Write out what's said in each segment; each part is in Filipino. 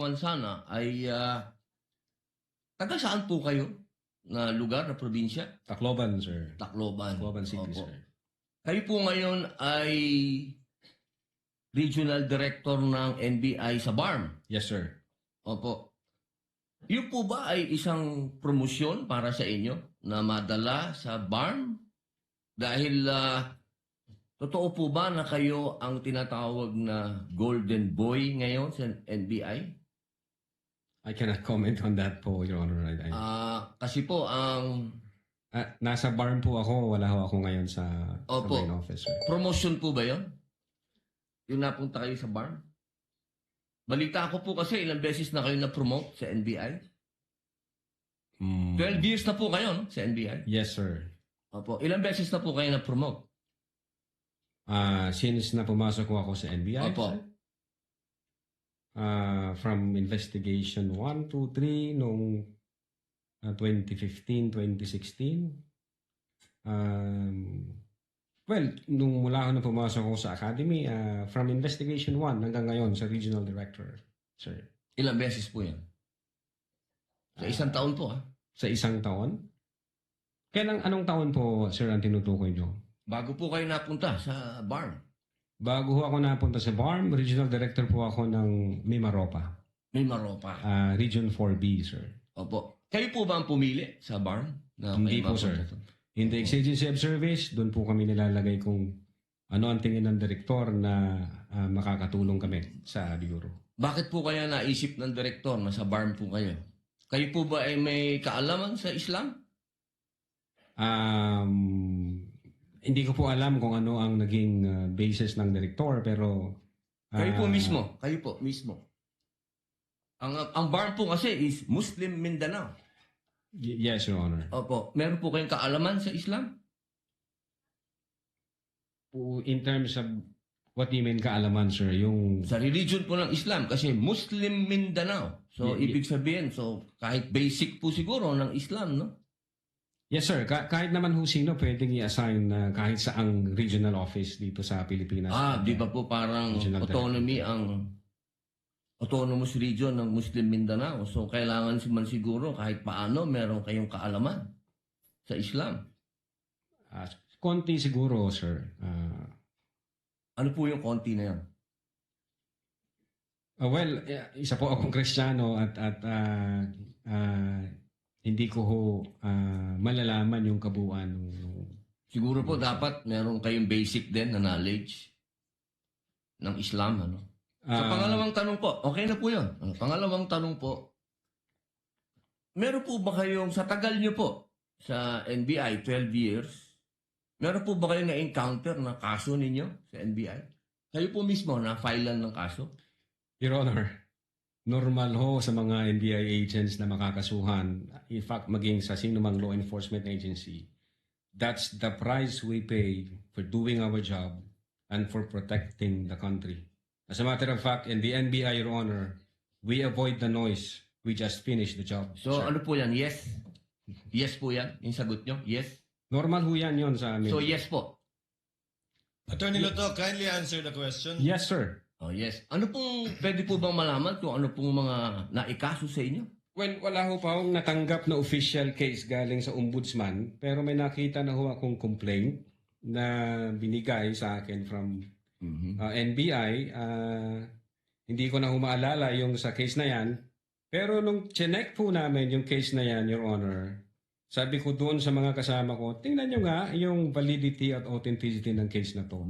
katanungan sana ay taga saan po kayo na lugar, na probinsya? Tacloban, sir. Tacloban. Tacloban City, Opo. sir. Kayo po ngayon ay Regional Director ng NBI sa BARM. Yes, sir. Opo. Yun po ba ay isang promosyon para sa inyo na madala sa BARM? Dahil totoo po ba na kayo ang tinatawag na Golden Boy ngayon sa NBI? I cannot comment on that po, Your Honor. Kasi po ang Nasa BARM po ako. Wala ho ako ngayon sa Opo. main office, sir. promotion po ba yun? Yung napunta kayo sa BARM? Balita ko po kasi ilang beses na kayo na-promote sa NBI. 12 years na po kayo, no? Sa NBI. Yes, sir. Opo. Ilang beses na po kayo na-promote? Since na pumasok ko ako sa NBI, Opo. sir, from investigation 1, 2, 3 noong 2015, 2016. Well, nung mula ako na pumasok ako sa academy, from investigation 1 hanggang ngayon sa regional director, sir. Ilang beses po yan? Sa isang taon po, Sa isang taon? Anong taon po, sir, ang tinutukoy nyo? Bago po kayo napunta sa BARM. Bago ho ako napunta sa BARM, regional director po ako ng Mimaropa, May Maropa. Region 4B, sir. Opo. Kayo po ba ang pumili sa BARM? Na Hindi kayo po, sir. mapunta? In the exigency of service, doon po kami nilalagay kung ano ang tingin ng direktor na makakatulong kami sa Bureau. Bakit po kaya naisip ng direktor na sa BARM po kayo? Kayo po ba ay may kaalaman sa Islam? Hindi ko po alam kung ano ang naging basis ng direktor, pero Kayo po mismo. Kayo po mismo. Ang BARM po kasi is Muslim Mindanao. Yes, Your Honor. Opo. Meron po kayong kaalaman sa Islam? In terms of what do you mean kaalaman, sir? Yung Sa religion po ng Islam kasi Muslim Mindanao. So, ibig sabihin, kahit basic po siguro ng Islam, no? Yes, sir. Kahit naman ho sino pwedeng i-assign kahit saang regional office dito sa Pilipinas. Di ba po parang Regional autonomy ang autonomous region ng Muslim Mindanao. So, kailangan man siguro kahit paano meron kayong kaalaman sa Islam. Konti siguro, sir. Ano po yung konti na yan? Well, isa po akong Kristiyano at hindi ko ho malalaman yung kabuuan ng Siguro po dapat meron kayong basic din na knowledge ng Islam. Ano? Sa pangalawang tanong po, okay na po yun. Ang pangalawang tanong po, meron po ba kayong, sa tagal nyo po, sa NBI, 12 years, meron po ba kayong na-encounter na kaso ninyo sa NBI? Kayo po mismo na-filean ng kaso? Your Honor, normal ho sa mga NBI agents na makakasuhan, in fact, maging sa sino mang law enforcement agency, that's the price we pay for doing our job and for protecting the country. As a matter of fact, in the NBI, Your Honor, we avoid the noise. We just finish the job. So, sir. ano po yan? Yes? Yes po yan? Yung sagot nyo? Yes? Normal ho yan yun sa amin. So, yes po. Attorney Loto, kindly answer the question. Yes, sir. Oh, yes. Ano pong, pwede po bang malaman kung ano pong mga naikaso sa inyo? Well, wala ho pa akong natanggap na official case galing sa ombudsman, pero may nakita na ho akong complaint na binigay sa akin from NBI. Hindi ko na humaalala yung sa case na yan. Pero nung chinek po namin yung case na yan, Your Honor, sabi ko doon sa mga kasama ko, tingnan nyo nga yung validity at authenticity ng case na to.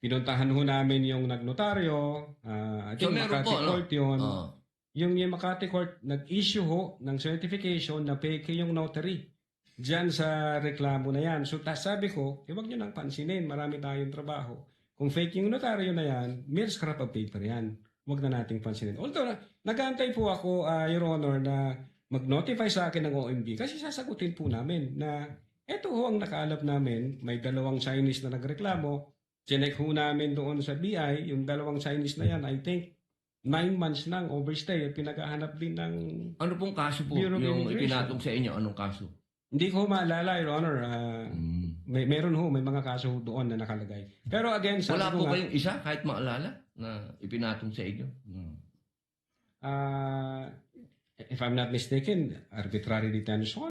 Pinuntahan ho namin yung nagnotaryo, I think meron Makati po, ano? Court yun. Oh. Yung Makati Court, nag-issue ho ng certification na fake yung notary. Diyan sa reklamo na yan. So sabi ko, huwag nyo nang pansinin, marami tayong trabaho. Kung fake yung notaryo na yan, mere scrap of paper yan. Huwag na nating pansinin. Although, nag-aantay po ako, Your Honor, na mag-notify sa akin ng OMB kasi sasagutin po namin na eto ho ang nakaalap namin, may dalawang Chinese na nagreklamo, chinek ho namin doon sa BI, yung dalawang Chinese na yan, I think 9 months nang overstay at pinaghahanap din ng... Ano pong kaso po Bureau of yung Immigration. ipinatong sa inyo? Anong kaso? Hindi ko maalala, Your Honor. Meron ho, may mga kaso doon na nakalagay. Pero again, sabi Wala ko po nga, kayong isa kahit maalala na ipinatong sa inyo? if I'm not mistaken, arbitrary detention.